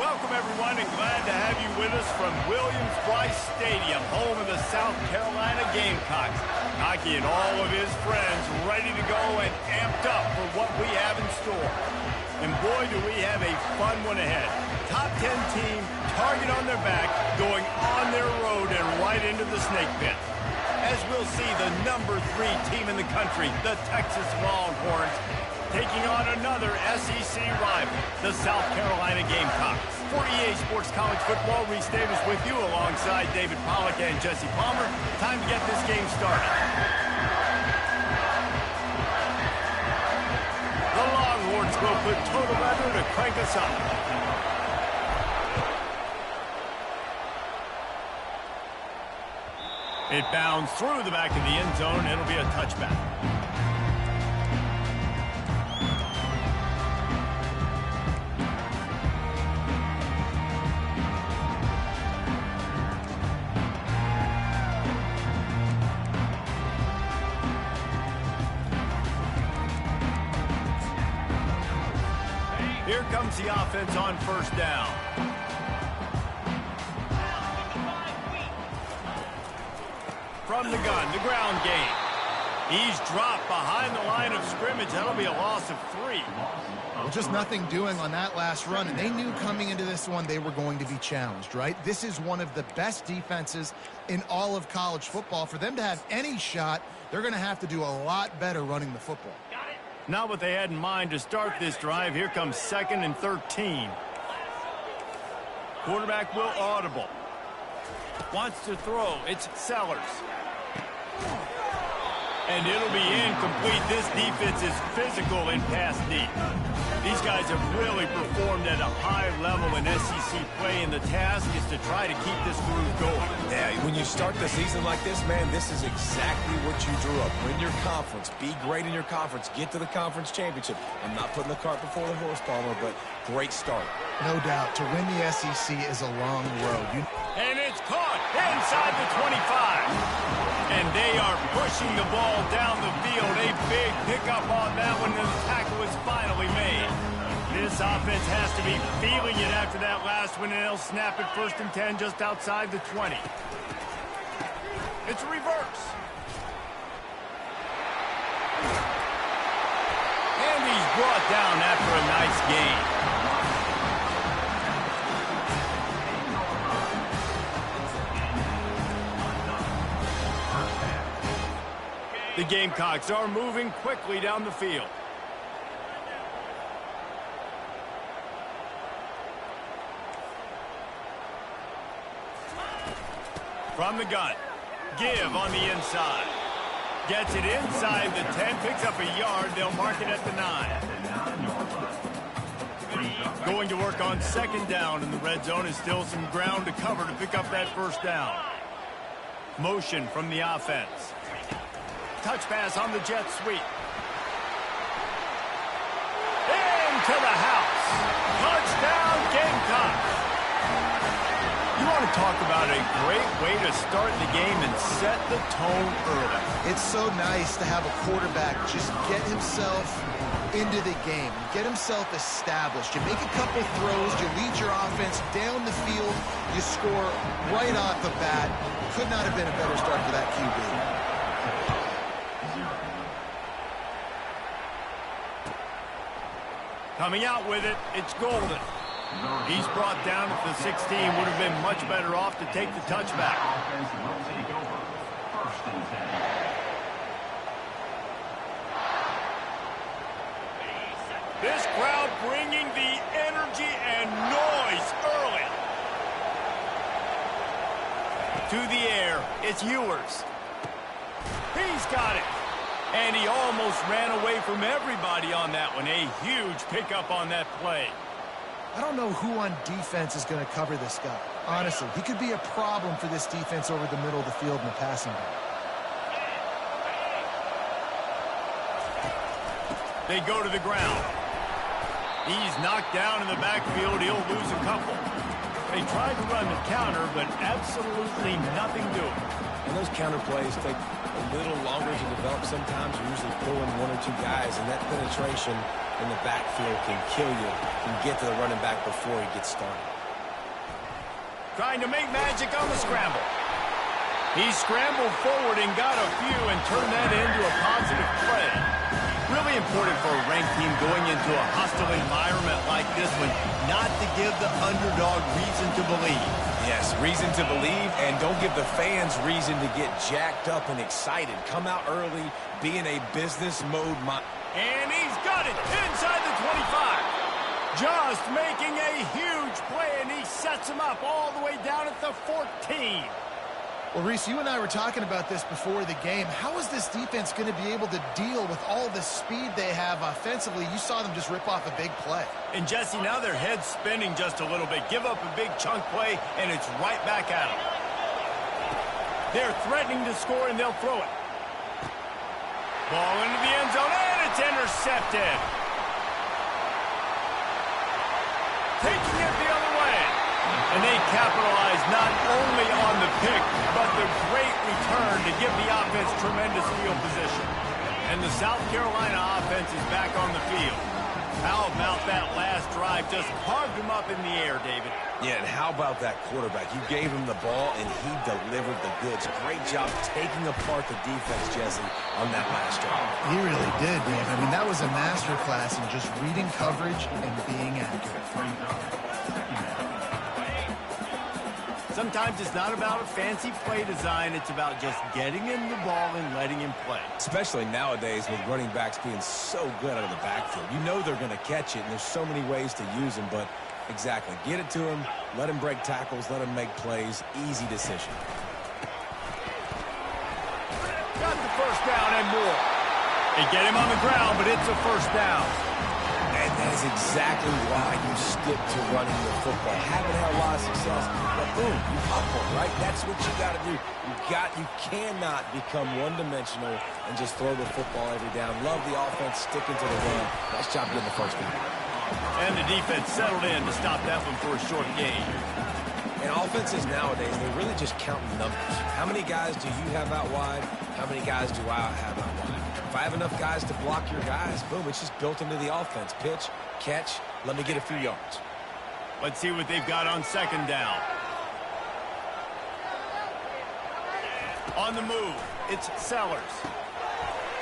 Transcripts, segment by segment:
Welcome, everyone, and glad to have you with us from Williams-Brice Stadium, home of the South Carolina Gamecocks. Ncaa and all of his friends ready to go and amped up for what we have in store. And boy, do we have a fun one ahead. Top 10 team, target on their back, going on their road and right into the snake pit. As we'll see the number 3 team in the country, the Texas Longhorns, taking on another SEC rival, the South Carolina Gamecocks. 48 Sports College Football, Reese Davis with you alongside David Pollack and Jesse Palmer. Time to get this game started. The Longhorns will put total weather to crank us up. It bounds through the back of the end zone. It'll be a touchback. Here comes the offense on first down. From the gun, the ground game. He's dropped behind the line of scrimmage. That'll be a loss of 3. Well, just nothing doing on that last run, and they knew coming into this one they were going to be challenged, right? This is one of the best defenses in all of college football. For them to have any shot, they're going to have to do a lot better running the football. Not what they had in mind to start this drive. Here comes 2nd and 13. Quarterback will audible. Wants to throw. It's Sellers. And it'll be incomplete. This defense is physical in pass deep. These guys have really performed at a high level in SEC play, and the task is to try to keep this groove going. Yeah, when you start the season like this, man, this is exactly what you drew up. Win your conference. Be great in your conference. Get to the conference championship. I'm not putting the cart before the horse, Palmer, but great start. No doubt. To win the SEC is a long road. And it's caught inside the 25. And they are pushing the ball down the field. A big pickup on that one, and the tackle is finally made. This offense has to be feeling it after that last one, and they'll snap it 1st and 10 just outside the 20. It's a reverse. And he's brought down after a nice gain. The Gamecocks are moving quickly down the field. From the gun. Give on the inside. Gets it inside the 10, picks up a yard. They'll mark it at the 9. Going to work on 2nd down in the red zone. Is still some ground to cover to pick up that 1st down. Motion from the offense. Touch pass on the jet sweep. Into the house. Touchdown, Gamecocks. You want to talk about a great way to start the game and set the tone early. It's so nice to have a quarterback just get himself into the game, get himself established. You make a couple throws, you lead your offense down the field, you score right off the bat. Could not have been a better start for that QB. Coming out with it, it's Golden. He's brought down at the 16. Would have been much better off to take the touchback. This crowd bringing the energy and noise early. To the air, it's Ewers. He's got it. And he almost ran away from everybody on that one. A huge pickup on that play. I don't know who on defense is going to cover this guy. Honestly, he could be a problem for this defense over the middle of the field in the passing game. They go to the ground. He's knocked down in the backfield. He'll lose a couple. They tried to run the counter, but absolutely nothing doing. And those counter plays take a little longer to develop sometimes. You're usually pulling one or two guys, and that penetration in the backfield can kill you, can get to the running back before he gets started. Trying to make magic on the scramble. He scrambled forward and got a few and turned that into a positive play. Really important for a ranked team going into a hostile environment like this one, not to give the underdog reason to believe. Yes, reason to believe, and don't give the fans reason to get jacked up and excited. Come out early, be in a business mode. And he's got it inside the 25. Just making a huge play, and he sets him up all the way down at the 14. Well, Reese, you and I were talking about this before the game. How is this defense going to be able to deal with all the speed they have offensively? You saw them just rip off a big play. And, Jesse, now their head's spinning just a little bit. Give up a big chunk play, and it's right back at them. They're threatening to score, and they'll throw it. Ball into the end zone, and it's intercepted. Taking it the other way. And they capitalize not only on the pick, but the great return to give the offense tremendous field position. And the South Carolina offense is back on the field. How about that last drive? Just carved him up in the air, David. Yeah, and how about that quarterback? You gave him the ball, and he delivered the goods. Great job taking apart the defense, Jesse, on that last drive. He really did, Dave. I mean, that was a masterclass in just reading coverage and being accurate. Sometimes it's not about a fancy play design. It's about just getting him the ball and letting him play. Especially nowadays with running backs being so good out of the backfield. You know they're going to catch it, and there's so many ways to use them, but exactly. Get it to him, let him break tackles, let him make plays. Easy decision. Got the first down and more. They get him on the ground, but it's a first down. And that is exactly why you stick to running the football. Haven't had a lot of success, but boom, you pop one, right? That's what you got to do. You cannot become one-dimensional and just throw the football every down. Love the offense, sticking to the run. Nice job getting the first down. And the defense settled in to stop that one for a short gain. And offenses nowadays, they're really just counting numbers. How many guys do you have out wide? How many guys do I have out wide? If I have enough guys to block your guys, boom, it's just built into the offense. Pitch, catch, let me get a few yards. Let's see what they've got on second down. On the move, it's Sellers.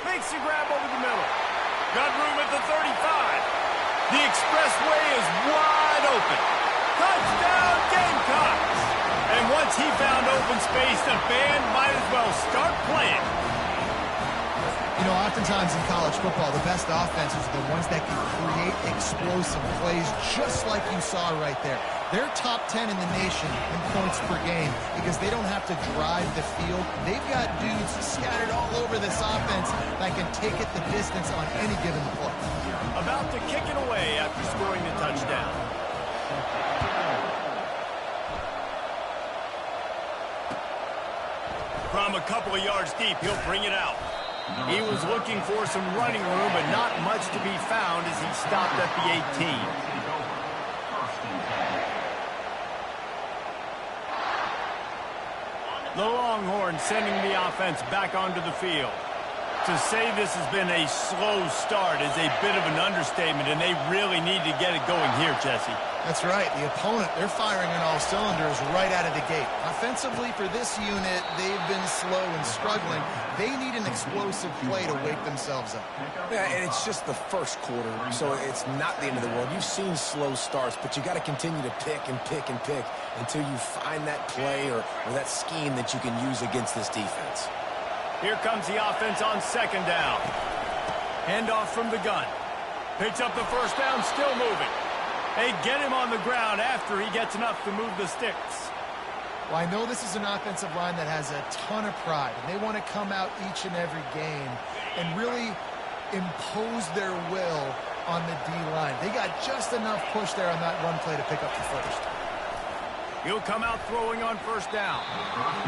Makes the grab over the middle. Got room at the 35. The expressway is wide open. Touchdown, Gamecocks! And once he found open space, the band might as well start playing. You know, oftentimes in college football, the best offenses are the ones that can create explosive plays, just like you saw right there. They're top 10 in the nation in points per game because they don't have to drive the field. They've got dudes scattered all over this offense that can take it the distance on any given play. About to kick it away after scoring the touchdown. From a couple of yards deep, he'll bring it out. He was looking for some running room, but not much to be found as he stopped at the 18. The Longhorns sending the offense back onto the field. To say this has been a slow start is a bit of an understatement, and they really need to get it going here, Jesse. That's right. The opponent, they're firing on all cylinders right out of the gate. Offensively, for this unit, they've been slow and struggling. They need an explosive play to wake themselves up. Yeah, and it's just the first quarter, so it's not the end of the world. You've seen slow starts, but you got to continue to pick and pick and pick until you find that play or that scheme that you can use against this defense. Here comes the offense on second down. Handoff from the gun. Picks up the first down, still moving. They get him on the ground after he gets enough to move the sticks. Well, I know this is an offensive line that has a ton of pride, and they want to come out each and every game and really impose their will on the D-line. They got just enough push there on that run play to pick up the first. He'll come out throwing on first down.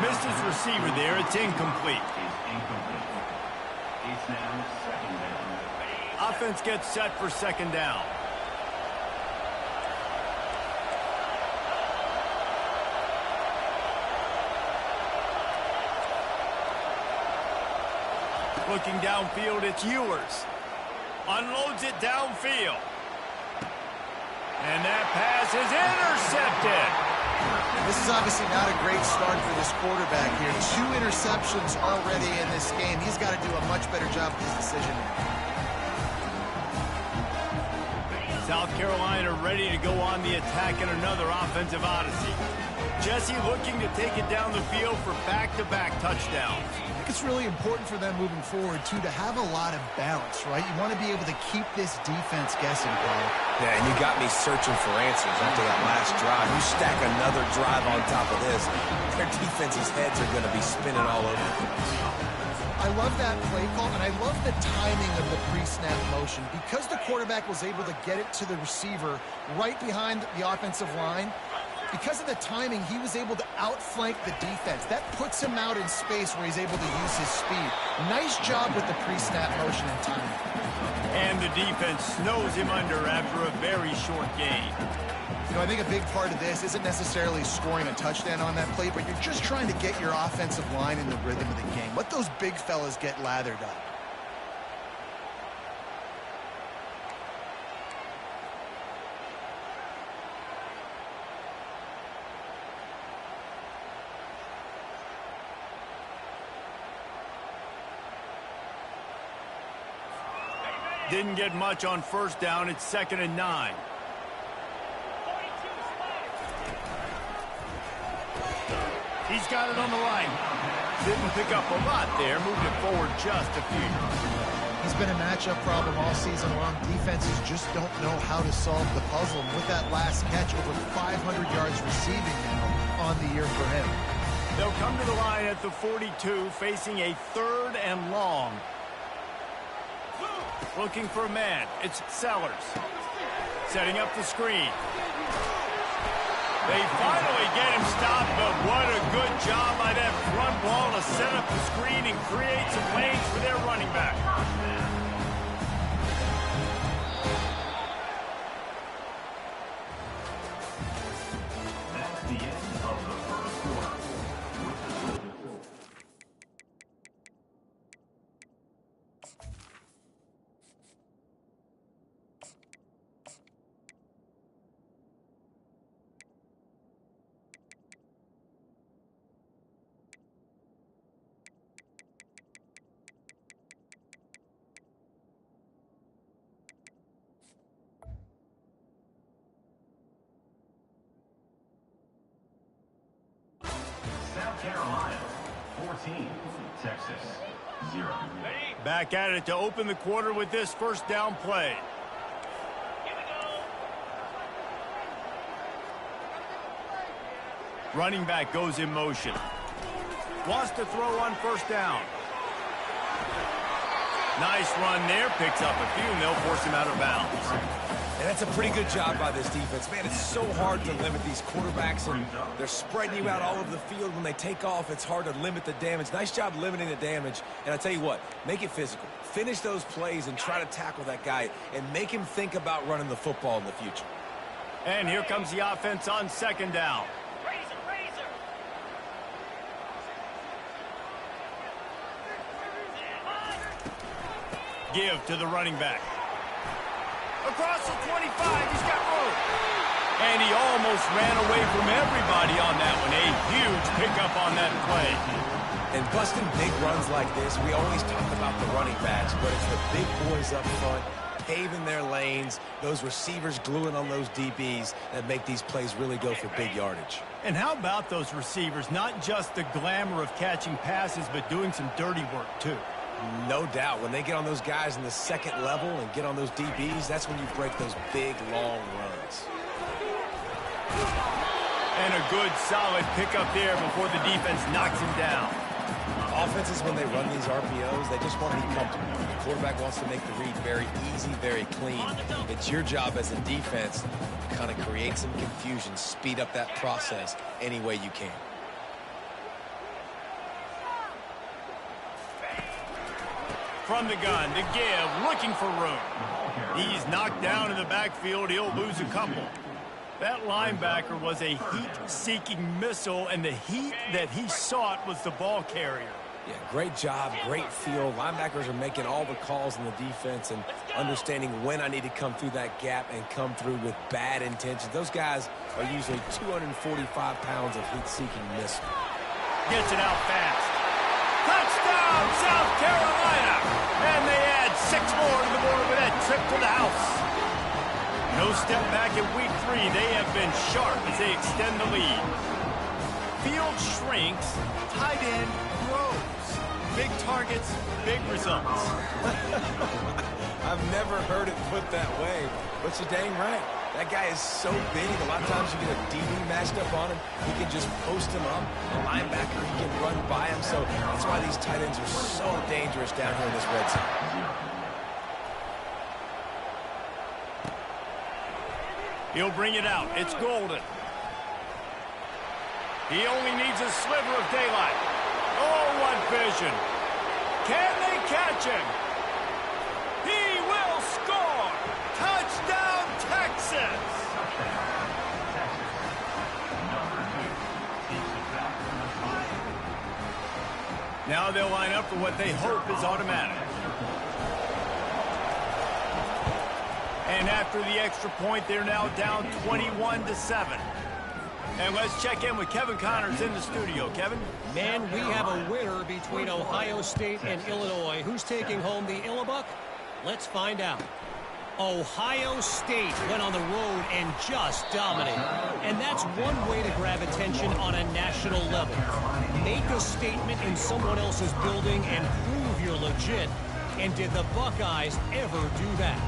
Missed his receiver there. It's incomplete. Offense gets set for second down. Looking downfield, it's Ewers. Unloads it downfield. And that pass is intercepted. This is obviously not a great start for this quarterback here. 2 interceptions already in this game. He's got to do a much better job with his decision. South Carolina ready to go on the attack in another offensive odyssey. Jesse looking to take it down the field for back-to-back touchdowns. I think it's really important for them moving forward, too, to have a lot of balance, right? You want to be able to keep this defense guessing, Paul. Yeah, and you got me searching for answers after that last drive. You stack another drive on top of this, their defense's heads are going to be spinning all over the place. I love that play call, and I love the timing of the pre-snap motion. Because the quarterback was able to get it to the receiver right behind the offensive line, because of the timing, he was able to outflank the defense. That puts him out in space where he's able to use his speed. Nice job with the pre-snap motion and timing. And the defense snows him under after a very short gain. You know, I think a big part of this isn't necessarily scoring a touchdown on that play, but you're just trying to get your offensive line in the rhythm of the game. Let those big fellas get lathered up. Didn't get much on first down. It's 2nd and 9. He's got it on the line. Didn't pick up a lot there. Moved it forward just a few. He's been a matchup problem all season long. Defenses just don't know how to solve the puzzle. And with that last catch, over 500 yards receiving now on the year for him. They'll come to the line at the 42, facing a 3rd and long. Looking for a man. It's Sellers. Setting up the screen. They finally get him stopped, but what a good job by that front ball to set up the screen and create some lanes for their running back. That's the end of the first quarter. South Carolina, 14. Texas, 0. Back at it to open the quarter with this first down play. Running back goes in motion. Wants to throw on first down. Nice run there. Picks up a few, and they'll force him out of bounds. And that's a pretty good job by this defense. Man, it's so hard to limit these quarterbacks, and they're spreading you out all over the field. When they take off, it's hard to limit the damage. Nice job limiting the damage. And I tell you what, make it physical. Finish those plays and try to tackle that guy and make him think about running the football in the future. And here comes the offense on 2nd down. Give to the running back. Across the 25, he's got room. And he almost ran away from everybody on that one. A huge pickup on that play. And busting big runs like this, we always talk about the running backs, but it's the big boys up front, paving their lanes, those receivers gluing on those DBs that make these plays really go for big yardage. And how about those receivers? Not just the glamour of catching passes, but doing some dirty work, too. No doubt. When they get on those guys in the second level and get on those DBs, that's when you break those big, long runs. And a good, solid pickup there before the defense knocks him down. Offenses, when they run these RPOs, they just want to be comfortable. The quarterback wants to make the read very easy, very clean. It's your job as a defense to kind of create some confusion, speed up that process any way you can. From the gun, the give, looking for room. He's knocked down in the backfield. He'll lose a couple. That linebacker was a heat-seeking missile, and the heat that he sought was the ball carrier. Yeah, great job, great feel. Linebackers are making all the calls in the defense and understanding when I need to come through that gap and come through with bad intentions. Those guys are usually 245 pounds of heat-seeking missile. Gets it out fast. Touchdown, South Carolina! And they add 6 more to the board with that trip to the house. No step back in week 3. They have been sharp as they extend the lead. Field shrinks, tight end grows. Big targets, big results. I've never heard it put that way, but you're dang right. That guy is so big, a lot of times you get a DB matched up on him. He can just post him up. A linebacker, he can run by him. So that's why these tight ends are so dangerous down here in this red zone. He'll bring it out. It's Golden. He only needs a sliver of daylight. Oh, what vision. Can they catch him? He will score. Touchdown, Texas. Now they'll line up for what they hope is automatic. And after the extra point, they're now down 21-7. And let's check in with Kevin Connors in the studio. Kevin? Man, we have a winner between Ohio State and Illinois. Who's taking home the Illabuck? Let's find out. Ohio State went on the road and just dominated. And that's one way to grab attention on a national level. Make a statement in someone else's building and prove you're legit. And did the Buckeyes ever do that?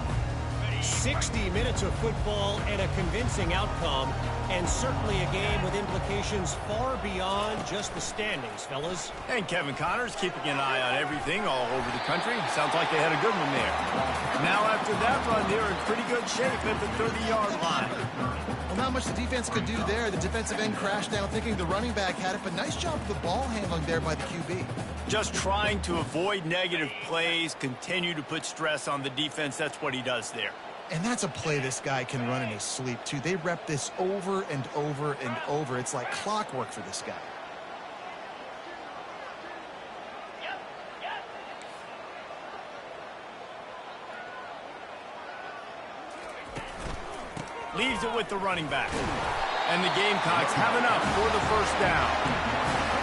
60 minutes of football and a convincing outcome, and certainly a game with implications far beyond just the standings, fellas. And Kevin Connors keeping an eye on everything all over the country. Sounds like they had a good one there. Now after that run, they're in pretty good shape at the 30-yard line. Well, not much the defense could do there. The defensive end crashed down thinking the running back had it, but nice job of the ball handling there by the QB. Just trying to avoid negative plays, continue to put stress on the defense. That's what he does there. And that's a play this guy can run in his sleep, too. They rep this over and over and over. It's like clockwork for this guy. Leaves it with the running back. And the Gamecocks have enough for the first down.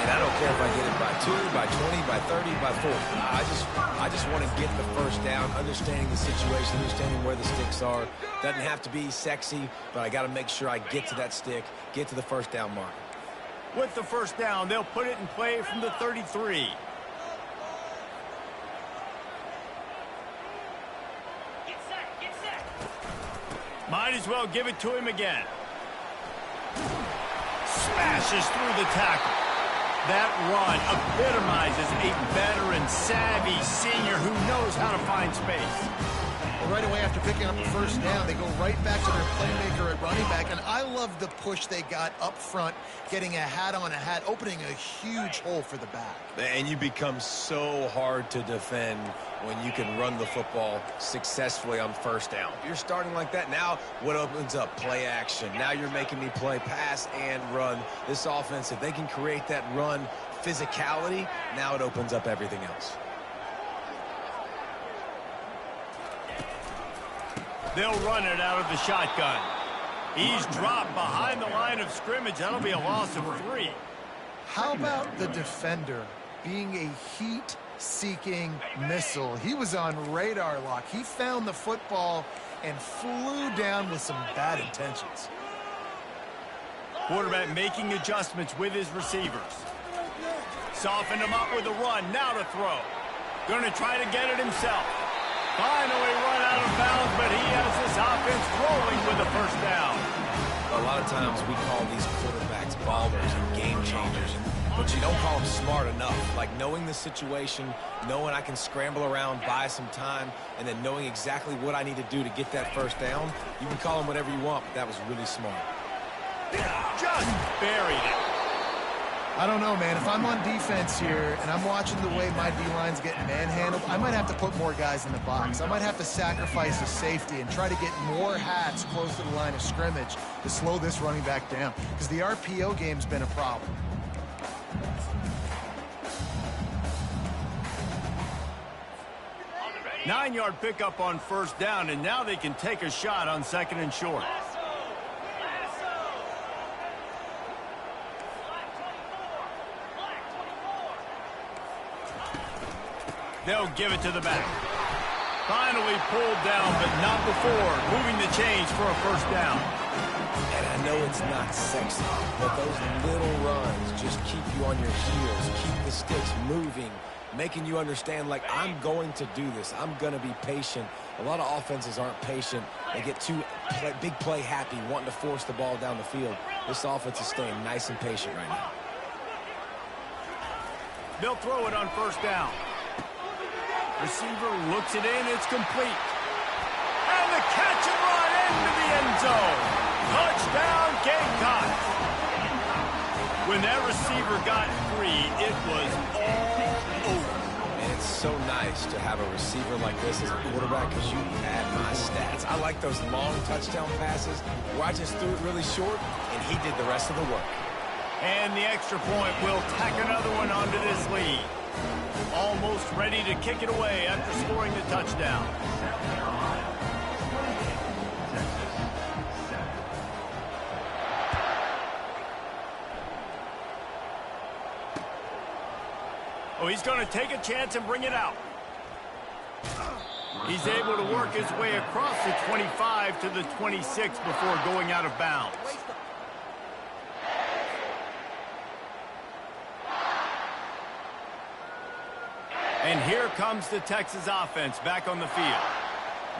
And I don't care if I get it by 2, by 20, by 30, by 40. I just want to get the first down, understanding the situation, understanding where the sticks are. Doesn't have to be sexy, but I got to make sure I get to that stick, get to the first down mark. With the first down, they'll put it in play from the 33. Get set. Might as well give it to him again. Smashes through the tackle. That run epitomizes a veteran, savvy senior who knows how to find space. Well, right away after picking up the first down, they go right back to their playmaker at running back. And I love the push they got up front, getting a hat on a hat, opening a huge hole for the back. And you become so hard to defend when you can run the football successfully on first down. You're starting like that. Now what opens up? Play action. Now you're making me play pass and run. This offense, if they can create that run physicality, now it opens up everything else. They'll run it out of the shotgun. He's dropped behind the line of scrimmage. That'll be a loss of 3. How about the defender being a heat-seeking missile? He was on radar lock. He found the football and flew down with some bad intentions. Quarterback making adjustments with his receivers. Softened him up with a run. Now to throw. Going to try to get it himself. Finally run out of bounds, but he has this offense rolling with a first down. A lot of times we call these quarterbacks ballers and game changers, but you don't call them smart enough. Like knowing the situation, knowing I can scramble around, buy some time, and then knowing exactly what I need to do to get that first down. You can call them whatever you want, but that was really smart. Just buried it. I don't know, man. If I'm on defense here and I'm watching the way my D-line's getting manhandled, I might have to put more guys in the box. I might have to sacrifice a safety and try to get more hats close to the line of scrimmage to slow this running back down, because the RPO game's been a problem. 9-yard pickup on first down, and now they can take a shot on 2nd and short. They'll give it to the back. Finally pulled down, but not before moving the chains for a first down. And I know it's not sexy, but those little runs just keep you on your heels, keep the sticks moving, making you understand, like, I'm going to do this. I'm going to be patient. A lot of offenses aren't patient. They get too big play happy, wanting to force the ball down the field. This offense is staying nice and patient right now. They'll throw it on first down. Receiver looks it in. It's complete. And the catch and run into the end zone. Touchdown, Gamecocks. When that receiver got free, it was all over. And it's so nice to have a receiver like this as a quarterback because you add my stats. I like those long touchdown passes where I just threw it really short, and he did the rest of the work. And the extra point will tack another one onto this lead. Almost ready to kick it away after scoring the touchdown. Oh, he's going to take a chance and bring it out. He's able to work his way across the 25 to the 26 before going out of bounds. And here comes the Texas offense back on the field.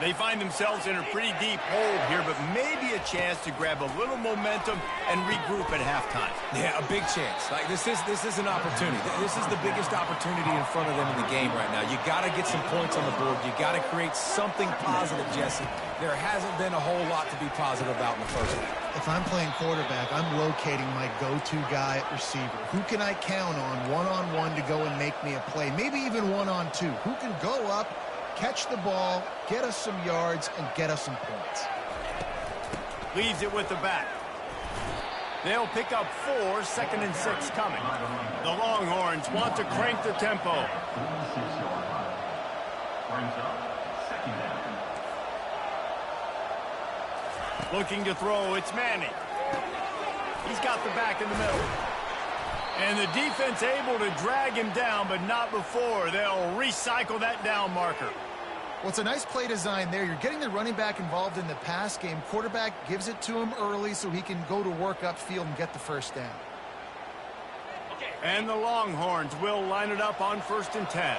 They find themselves in a pretty deep hole here, but maybe a chance to grab a little momentum and regroup at halftime. Yeah, a big chance. Like this is an opportunity. This is the biggest opportunity in front of them in the game right now. You got to get some points on the board. You got to create something positive, Jesse. There hasn't been a whole lot to be positive about in the first half. If I'm playing quarterback, I'm locating my go-to guy at receiver. Who can I count on one-on-one to go and make me a play? Maybe even one-on-two. Who can go up, catch the ball, get us some yards, and get us some points? Leaves it with the back. They'll pick up 4, 2nd and 6 coming. The Longhorns want to crank the tempo. Looking to throw, it's Manning. He's got the back in the middle. And the defense able to drag him down, but not before. They'll recycle that down marker. Well, it's a nice play design there. You're getting the running back involved in the pass game. Quarterback gives it to him early so he can go to work upfield and get the first down. And the Longhorns will line it up on 1st and 10.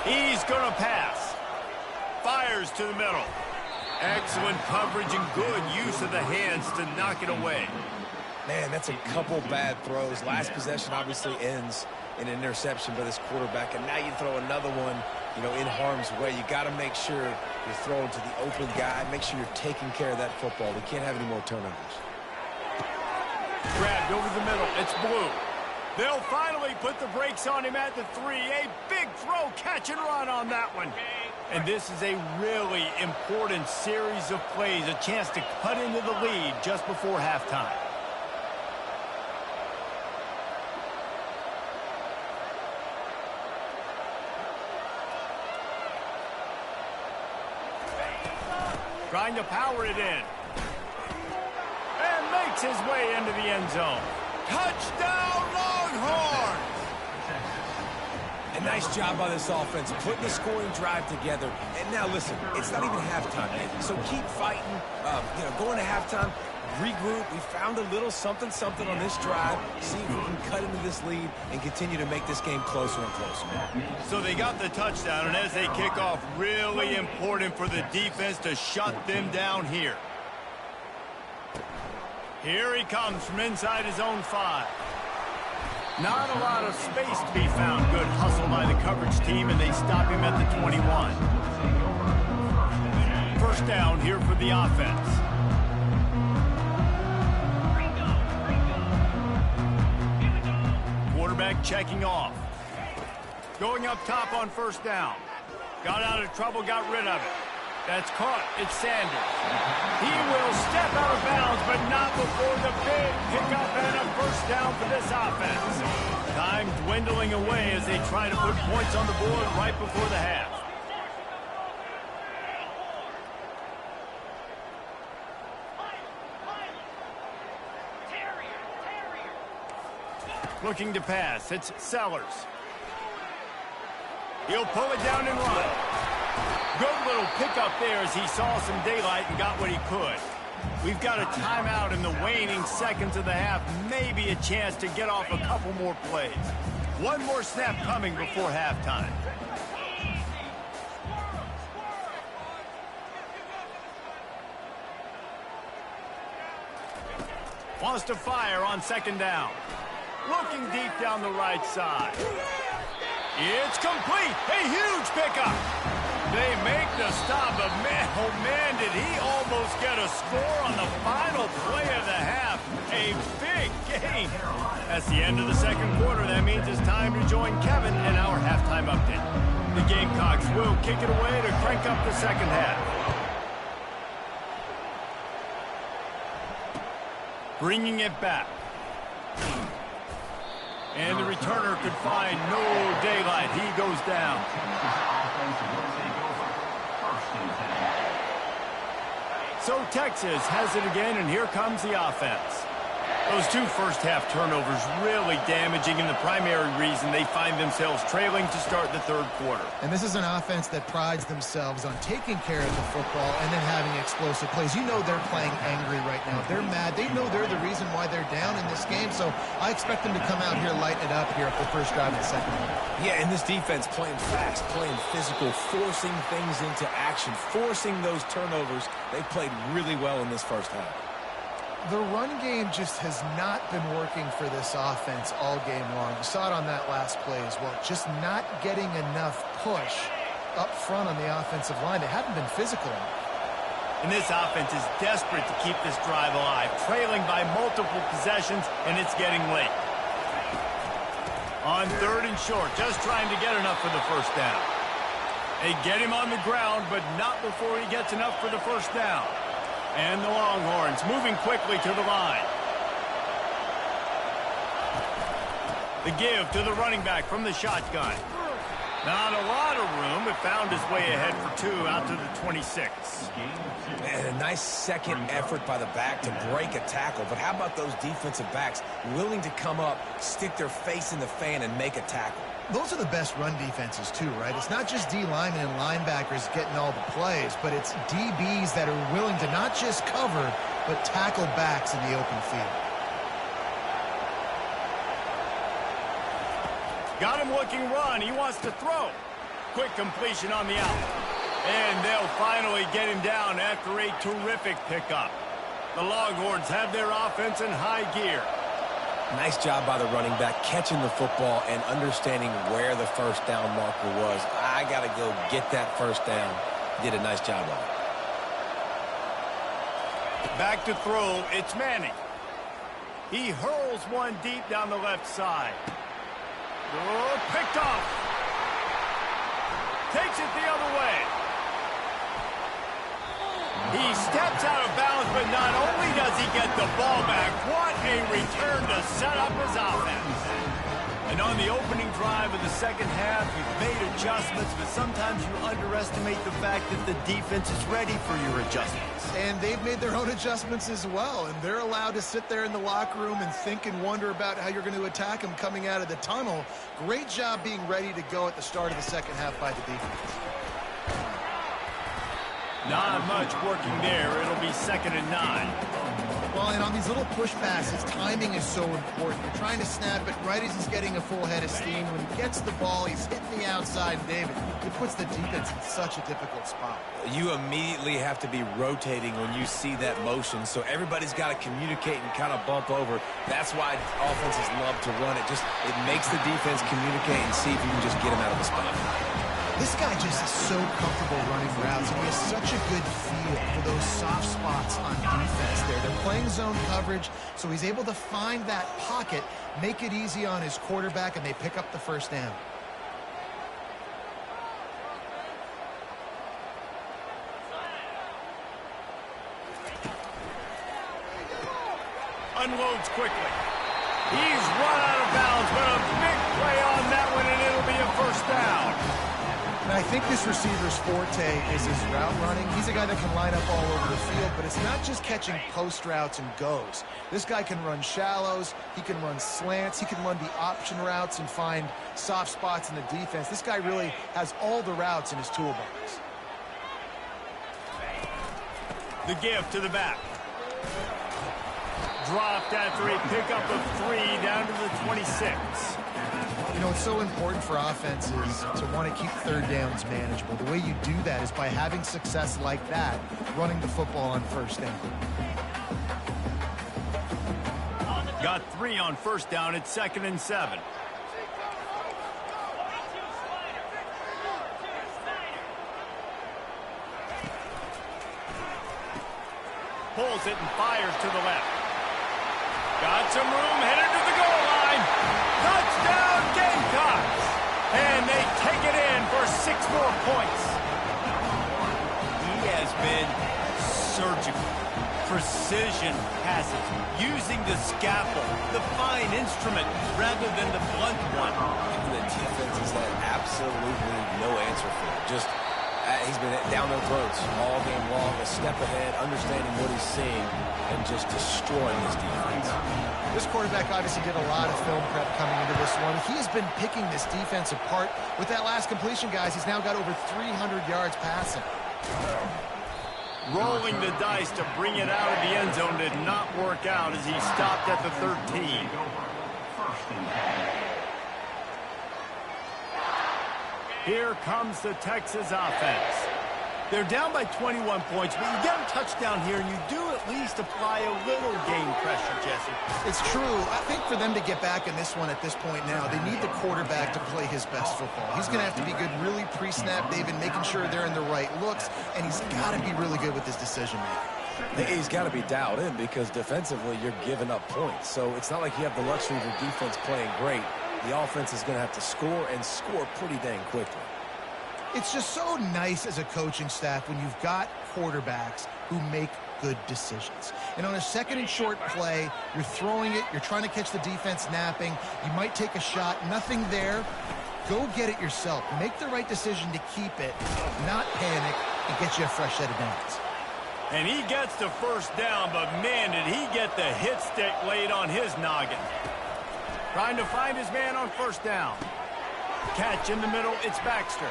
He's going to pass. Fires to the middle. Excellent coverage and good use of the hands to knock it away. Man, that's a couple bad throws. Last possession obviously ends in an interception by this quarterback, and now you throw another one, in harm's way. You got to make sure you're throwing to the open guy. Make sure you're taking care of that football. We can't have any more turnovers. Grabbed over the middle. It's Blue. They'll finally put the brakes on him at the 3. A big throw, catch and run on that one. And this is a really important series of plays, a chance to cut into the lead just before halftime. Trying to power it in. And makes his way into the end zone. Touchdown, Longhorns! A nice job by this offense, putting the scoring drive together. And now, listen, it's not even halftime, so keep fighting. Going to halftime, regroup. We found a little something on this drive. See if we can cut into this lead and continue to make this game closer and closer. So they got the touchdown, and as they kick off, really important for the defense to shut them down here. Here he comes from inside his own 5. Not a lot of space to be found. Good hustle by the coverage team, and they stop him at the 21. First down here for the offense. Quarterback checking off. Going up top on first down. Got out of trouble, got rid of it. That's caught. It's Sanders. He will step out of bounds, but not before the big pickup and a first down for this offense. Time dwindling away as they try to put points on the board right before the half. Looking to pass. It's Sellers. He'll pull it down and run. Good little pickup there as he saw some daylight and got what he could. We've got a timeout in the waning seconds of the half. Maybe a chance to get off a couple more plays. One more snap coming before halftime. Wants to fire on second down. Looking deep down the right side. It's complete. A huge pickup. They make the stop, but man, oh man, did he almost get a score on the final play of the half. A big game. That's the end of the second quarter. That means it's time to join Kevin in our halftime update. The Gamecocks will kick it away to crank up the second half. Bringing it back. And the returner could find no daylight. He goes down. So Texas has it again, and here comes the offense. Those two first-half turnovers really damaging, and the primary reason they find themselves trailing to start the third quarter. And this is an offense that prides themselves on taking care of the football and then having explosive plays. You know they're playing angry right now. They're mad. They know they're the reason why they're down in this game, so I expect them to come out here, lighten it up here at the first drive of the second half. Yeah, and this defense playing fast, playing physical, forcing things into action, forcing those turnovers. They played really well in this first half. The run game just has not been working for this offense all game long. You saw it on that last play as well. Just not getting enough push up front on the offensive line. They haven't been physical enough. And this offense is desperate to keep this drive alive, trailing by multiple possessions, and it's getting late. On third and short, just trying to get enough for the first down. They get him on the ground, but not before he gets enough for the first down. And the Longhorns moving quickly to the line. The give to the running back from the shotgun. Not a lot of room, but found his way ahead for two out to the 26. And a nice second effort by the back to break a tackle. But how about those defensive backs willing to come up, stick their face in the fan, and make a tackle? Those are the best run defenses too, right? It's not just D linemen and linebackers getting all the plays, but it's DBs that are willing to not just cover, but tackle backs in the open field. Got him looking run. He wants to throw. Quick completion on the out. And they'll finally get him down after a terrific pickup. The Longhorns have their offense in high gear. Nice job by the running back, catching the football and understanding where the first down marker was. I got to go get that first down. Did a nice job on it. Back to throw, it's Manning. He hurls one deep down the left side. Oh, picked off. Takes it the other way. He steps out of bounds, but not only does he get the ball back, what a return to set up his offense. And on the opening drive of the second half, you've made adjustments, but sometimes you underestimate the fact that the defense is ready for your adjustments. And they've made their own adjustments as well, and they're allowed to sit there in the locker room and think and wonder about how you're going to attack them coming out of the tunnel. Great job being ready to go at the start of the second half by the defense. Not much working there. It'll be 2nd and 9. Well, and on these little push passes, timing is so important. You're trying to snap it right as he's getting a full head of steam. When he gets the ball, he's hitting the outside, David. It puts the defense in such a difficult spot. You immediately have to be rotating when you see that motion, so everybody's got to communicate and kind of bump over. That's why offenses love to run it. It makes the defense communicate and see if you can just get him out of the spot. This guy just is so comfortable running routes, and he has such a good feel for those soft spots on defense there. They're playing zone coverage, so he's able to find that pocket, make it easy on his quarterback, and they pick up the first down. unloads quickly. He's run out of bounds, but a big play on that one, and it'll be a first down. And I think this receiver's forte is his route running. He's a guy that can line up all over the field, but it's not just catching post routes and goes. This guy can run shallows, he can run slants, he can run the option routes and find soft spots in the defense. This guy really has all the routes in his toolbox. The give to the back. Dropped after a pickup of 3 down to the 26. You know, it's so important for offenses to want to keep third downs manageable. The way you do that is by having success like that, running the football on first down. Got 3 on first down at 2nd and 7. Pulls it and fires to the left. Got some room, headed to the goal line. Touchdown, Gamecocks! And they take it in for 6 more points. He has been surgical. Precision passes, using the scalpel, the fine instrument, rather than the blunt one. And the defense has had absolutely no answer for it. Just, he's been down their throats all game long, a step ahead, understanding what he's seeing, and just destroying this defense. This quarterback obviously did a lot of film prep coming into this one. He has been picking this defense apart. With that last completion, guys, he's now got over 300 yards passing. Rolling the dice to bring it out of the end zone did not work out as he stopped at the 13. Here comes the Texas offense. They're down by 21 points, but you get a touchdown here, and you do at least apply a little game pressure, Jesse. It's true. I think for them to get back in this one at this point now, they need the quarterback to play his best football. He's going to have to be good really pre-snap, David, making sure they're in the right looks, and he's got to be really good with his decision-making. He's got to be dialed in because defensively you're giving up points. So it's not like you have the luxury of your defense playing great. The offense is going to have to score and score pretty dang quickly. It's just so nice as a coaching staff when you've got quarterbacks who make good decisions. And on a 2nd and short play, you're throwing it, you're trying to catch the defense napping, you might take a shot, nothing there. Go get it yourself. Make the right decision to keep it, not panic, and get you a fresh set of downs. And he gets the first down, but man, did he get the hit stick laid on his noggin. Trying to find his man on first down. Catch in the middle, it's Baxter.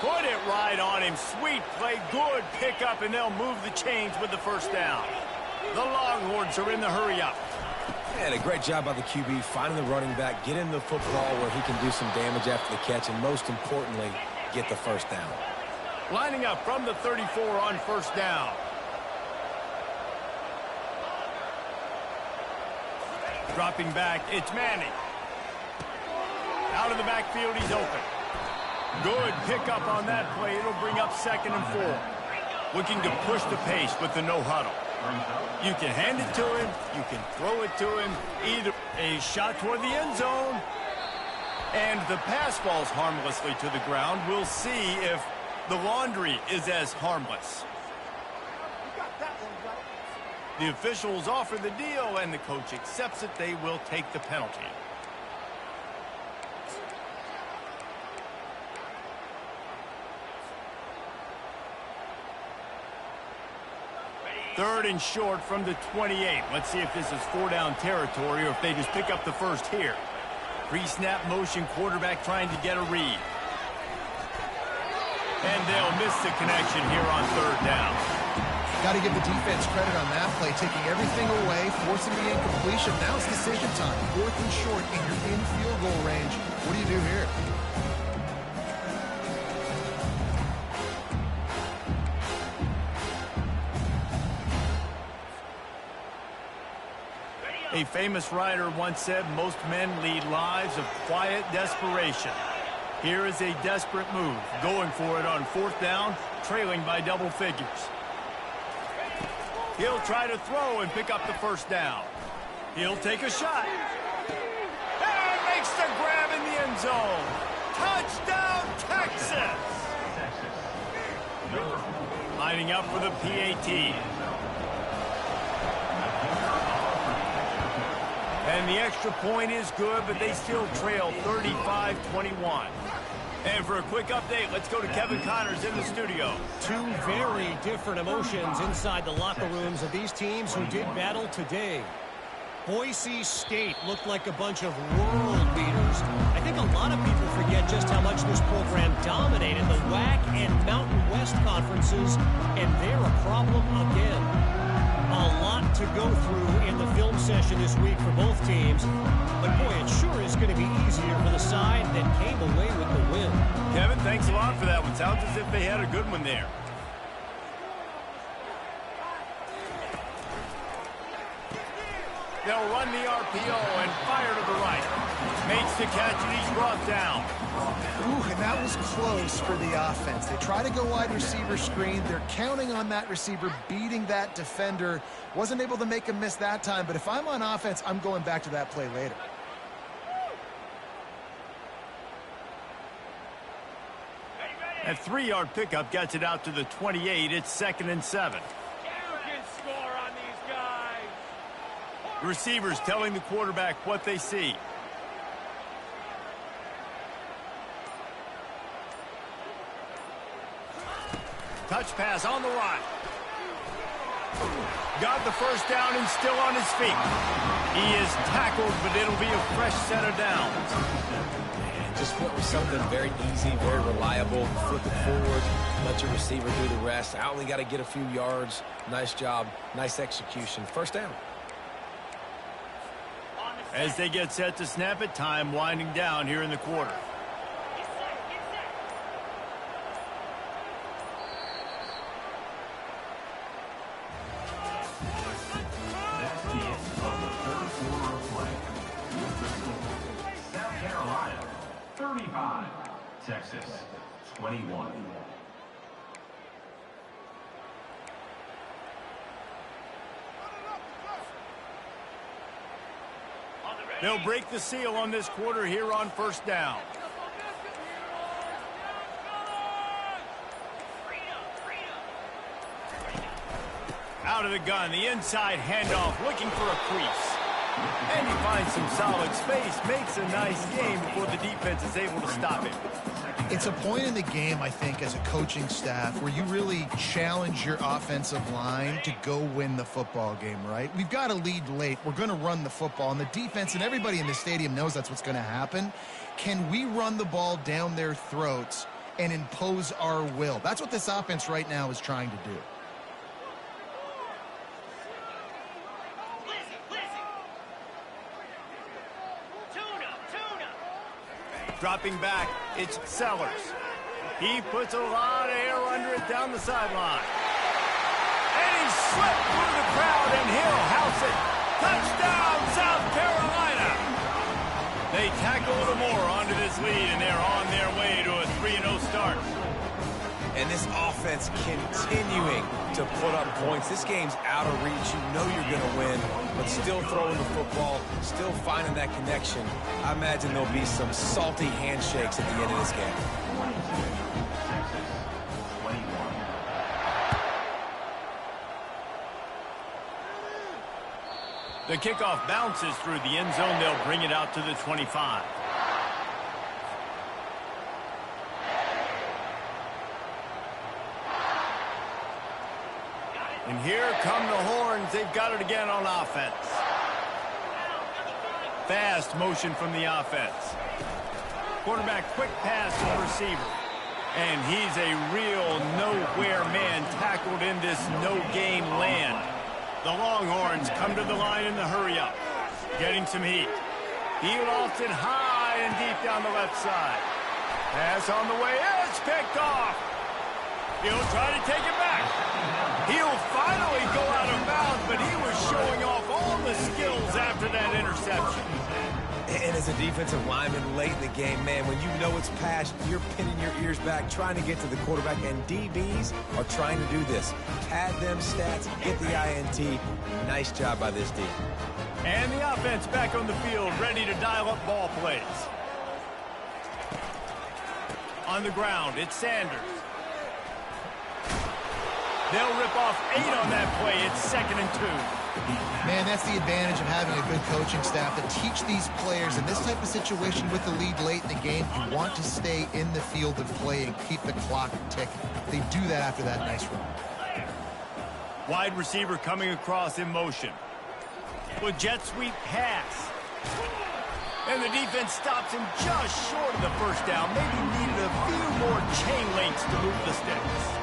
Put it right on him. Sweet play, good pickup, and they'll move the chains with the first down. The Longhorns are in the hurry-up. And a great job by the QB finding the running back, get him the football where he can do some damage after the catch, and most importantly, get the first down. Lining up from the 34 on first down. Dropping back, it's Manning. Out of the backfield, he's open. Good pickup on that play. It'll bring up 2nd and 4. Looking to push the pace with the no huddle. You can hand it to him. You can throw it to him. Either a shot toward the end zone. And the pass falls harmlessly to the ground. We'll see if the laundry is as harmless. The officials offer the deal, and the coach accepts it. They will take the penalty. Third and short from the 28. Let's see if this is 4-down territory or if they just pick up the first here. Pre-snap motion, quarterback trying to get a read. And they'll miss the connection here on 3rd down. Got to give the defense credit on that play, taking everything away, forcing the incompletion. Now it's decision time. 4th and short, and you're in field goal range. What do you do here? A famous writer once said, most men lead lives of quiet desperation. Here is a desperate move, going for it on 4th down, trailing by double figures. He'll try to throw and pick up the first down. He'll take a shot. And makes the grab in the end zone. Touchdown, Texas! Lining up for the PAT. And the extra point is good, but they still trail 35-21. And for a quick update, let's go to Kevin Connors in the studio. Two very different emotions inside the locker rooms of these teams who did battle today. Boise State looked like a bunch of world beaters. I think a lot of people forget just how much this program dominated the WAC and Mountain West conferences, and they're a problem again. A lot to go through in the film session this week for both teams. But, boy, it sure is going to be easier for the side that came away with the win. Kevin, thanks a lot for that one. Sounds as if they had a good one there. They'll run the RPO and fire to the right. Makes the catch and he's brought down. Ooh, and that was close for the offense. They try to go wide receiver screen. They're counting on that receiver beating that defender. Wasn't able to make a miss that time, but if I'm on offense, I'm going back to that play later. A 3-yard pickup gets it out to the 28. It's 2nd and 7. The receivers telling the quarterback what they see. Touch pass on the right. Got the first down and still on his feet. He is tackled, but it'll be a fresh set of downs. Just went with something very easy, very reliable. Flip it forward, let your receiver do the rest. I only got to get a few yards. Nice job, nice execution. First down. As they get set to snap it, time winding down here in the quarter. That's the end of the third quarter of play. With the score, South Carolina 35, Texas 21. They'll break the seal on this quarter here on first down. Out of the gun, the inside handoff, looking for a crease. And he finds some solid space, makes a nice game before the defense is able to stop him. It's a point in the game, I think, as a coaching staff where you really challenge your offensive line to go win the football game, right? We've got to lead late. We're going to run the football, and the defense and everybody in the stadium knows that's what's going to happen. Can we run the ball down their throats and impose our will? That's what this offense right now is trying to do. Dropping back, it's Sellers. He puts a lot of air under it down the sideline. And he slipped through the crowd, and he'll house it. Touchdown, South Carolina! They tackle a little more onto this lead, and they're on their way to a 3-0 start. And this offense continuing to put up points. This game's out of reach. You know you're going to win, but still throwing the football, still finding that connection. I imagine there'll be some salty handshakes at the end of this game. The kickoff bounces through the end zone. They'll bring it out to the 25. And here come the horns. They've got it again on offense. Fast motion from the offense. Quarterback quick pass to the receiver. And he's a real nowhere man tackled in this no-game land. The Longhorns come to the line in the hurry-up. Getting some heat. He lofts it high and deep down the left side. Pass on the way. It's picked off. He'll try to take it back. He'll finally go out of bounds, but he was showing off all the skills after that interception. And as a defensive lineman late in the game, man, when you know it's past, you're pinning your ears back, trying to get to the quarterback, and DBs are trying to do this. Pad them stats, get the INT. Nice job by this D. And the offense back on the field, ready to dial up ball plays. On the ground, it's Sanders. They'll rip off 8 on that play. It's 2nd and 2. Man, that's the advantage of having a good coaching staff to teach these players in this type of situation with the lead late in the game. You want to stay in the field of play and keep the clock ticking. They do that after that nice run. Wide receiver coming across in motion. With jet sweep pass. And the defense stops him just short of the first down. Maybe needed a few more chain links to move the sticks.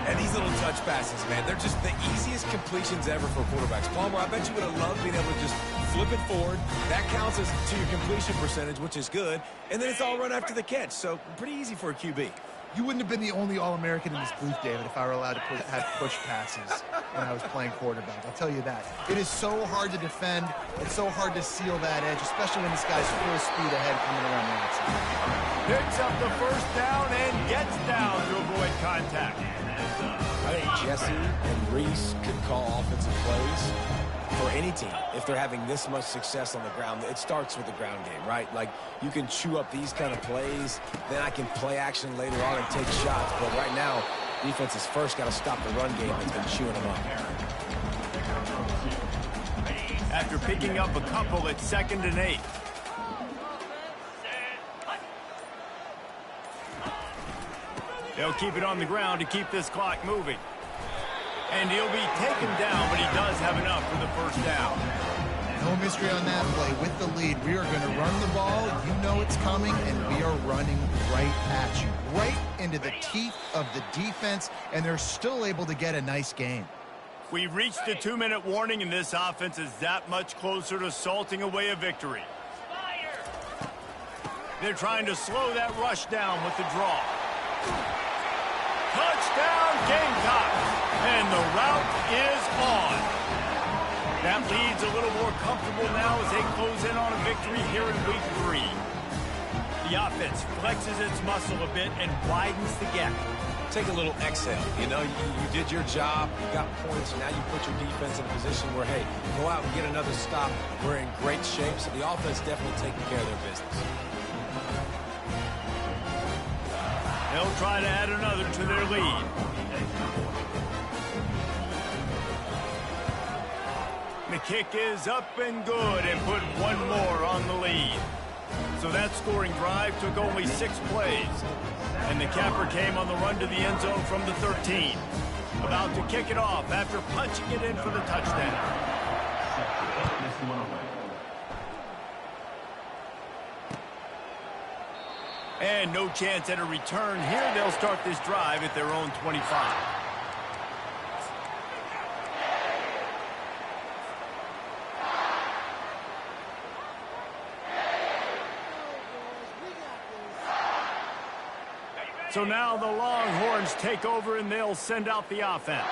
And these little touch passes, man, they're just the easiest completions ever for quarterbacks. Palmer, I bet you would have loved being able to just flip it forward. That counts as to your completion percentage, which is good. And then it's all run after the catch, so pretty easy for a QB. You wouldn't have been the only All-American in this booth, David, if I were allowed to have push passes when I was playing quarterback. I'll tell you that. It is so hard to defend. It's so hard to seal that edge, especially when this guy's full speed ahead coming around the outside. Picks up the first down and gets down to avoid contact. I think Jesse and Reese could call offensive plays for any team. If they're having this much success on the ground, it starts with the ground game, right? Like, you can chew up these kind of plays, then I can play action later on and take shots. But right now, defense has first got to stop the run game that's been chewing them up. After picking up a couple, it's 2nd and 8. They'll keep it on the ground to keep this clock moving. And he'll be taken down, but he does have enough for the first down. No mystery on that play. With the lead, we are going to run the ball. You know it's coming, and we are running right at you. Right into the teeth of the defense, and they're still able to get a nice gain. We've reached the 2-minute warning, and this offense is that much closer to salting away a victory. They're trying to slow that rush down with the draw. Touchdown, Gamecocks! And the route is on. That lead's a little more comfortable now as they close in on a victory here in week 3. The offense flexes its muscle a bit and widens the gap. Take a little exhale. You know, you did your job, you got points, now you put your defense in a position where, hey, go out and get another stop. We're in great shape, so the offense definitely taking care of their business. They'll try to add another to their lead. The kick is up and good and put one more on the lead. So that scoring drive took only 6 plays. And the capper came on the run to the end zone from the 13. About to kick it off after punching it in for the touchdown. And no chance at a return here. They'll start this drive at their own 25. So now the Longhorns take over and they'll send out the offense.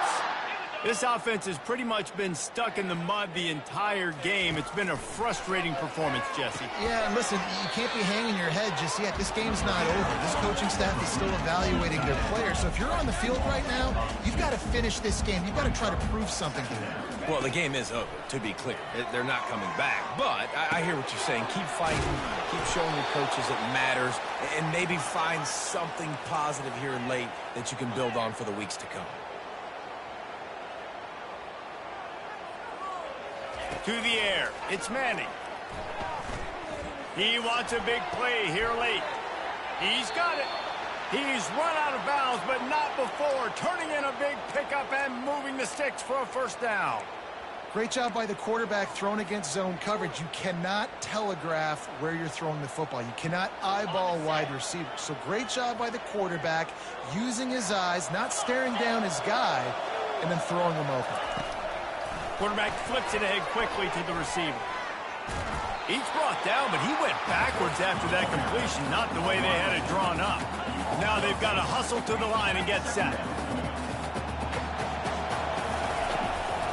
This offense has pretty much been stuck in the mud the entire game. It's been a frustrating performance, Jesse. Yeah, and listen, you can't be hanging your head just yet. This game's not over. This coaching staff is still evaluating their players. So if you're on the field right now, you've got to finish this game. You've got to try to prove something to them. Well, the game is over, to be clear. They're not coming back. But I hear what you're saying. Keep fighting. Keep showing your coaches it matters. And maybe find something positive here in late that you can build on for the weeks to come. To the air, it's Manning. He wants a big play here late. He's got it. He's run out of bounds, but not before turning in a big pickup and moving the sticks for a first down. Great job by the quarterback thrown against zone coverage. You cannot telegraph where you're throwing the football. You cannot eyeball wide receiver. So great job by the quarterback using his eyes, not staring down his guy, and then throwing him open. Quarterback flips it ahead quickly to the receiver. He's brought down, but he went backwards after that completion, not the way they had it drawn up. Now they've got to hustle to the line and get set.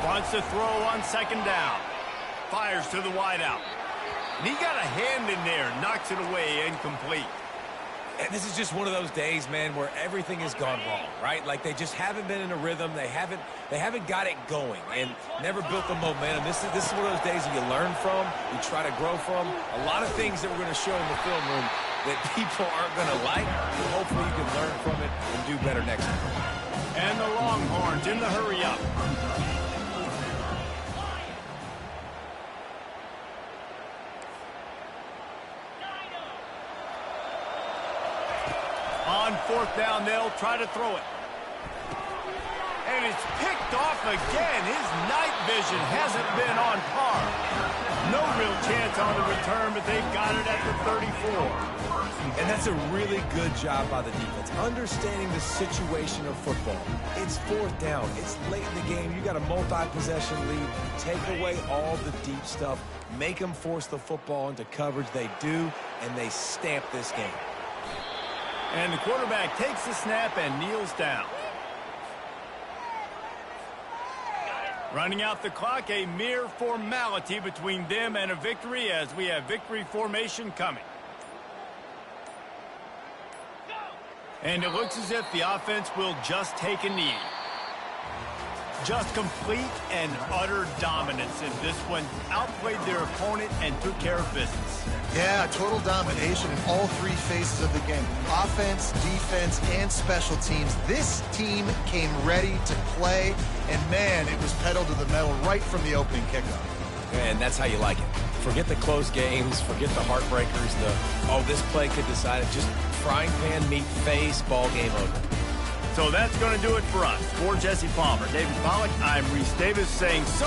Wants to throw on 2nd down. Fires to the wideout. And he got a hand in there, knocks it away, incomplete. And this is just one of those days, man, where everything has gone wrong, right? Like they just haven't been in a rhythm. They haven't got it going and never built the momentum. This is one of those days that you learn from, you try to grow from. A lot of things that we're going to show in the film room that people aren't going to like. Hopefully you can learn from it and do better next time. And the Longhorns in the hurry up. On fourth down, they'll try to throw it. And it's picked off again. His night vision hasn't been on par. No real chance on the return, but they've got it at the 34. And that's a really good job by the defense, understanding the situation of football. It's fourth down. It's late in the game. You got a multi-possession lead. Take away all the deep stuff. Make them force the football into coverage. They do, and they stamp this game. And the quarterback takes the snap and kneels down. Running out the clock, a mere formality between them and a victory as we have victory formation coming. And it looks as if the offense will just take a knee. Just complete and utter dominance in this one. Outplayed their opponent and took care of business. Yeah, total domination in all three phases of the game. Offense, defense, and special teams. This team came ready to play, and man, it was pedal to the metal right from the opening kickoff. And that's how you like it. Forget the close games, forget the heartbreakers, this play could decide it. Just frying pan meet face, ball game over. So that's going to do it for us. For Jesse Palmer, David Pollack, I'm Reese Davis saying so